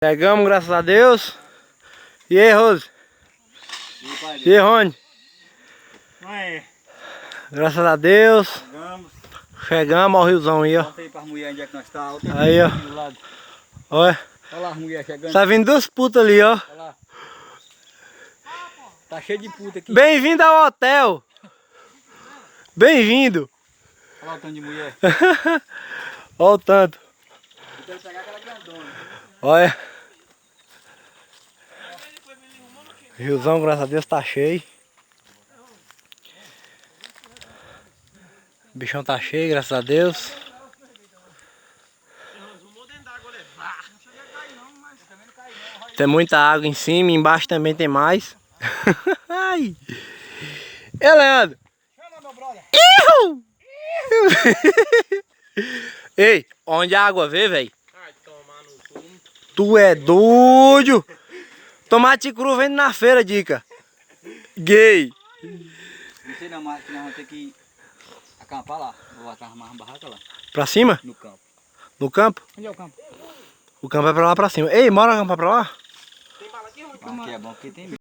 Pegamos, graças a Deus. E aí, Rose? E aí, Rony? Graças a Deus. Chegamos ao riozão aí, ó. Conta aí pras mulheres onde é que nós tá. Aí, ó. Olha. Olha lá as mulheres chegando. Tá vindo duas putas ali, ó. Olha lá. Tá cheio de puta aqui. Bem-vindo ao hotel. Bem-vindo. Olha lá o tanto de mulher. Olha o tanto. Eu quero pegar aquela grandona. Olha. O riozão, graças a Deus, tá cheio. O bichão tá cheio, graças a Deus. Tem muita água em cima, embaixo também tem mais. Ai. Ei, Leandro. Chama, meu brother. Ei, onde a água vê, velho? Tu é doido. Tomate cru vende na feira, dica. Gay. Não sei não, mas que nós vamos ter que acampar lá. Vou botar armar uma barraca lá. Pra cima? No campo. No campo? Onde é o campo? O campo é pra lá pra cima. Ei, bora acampar pra lá? Aqui é bom porque tem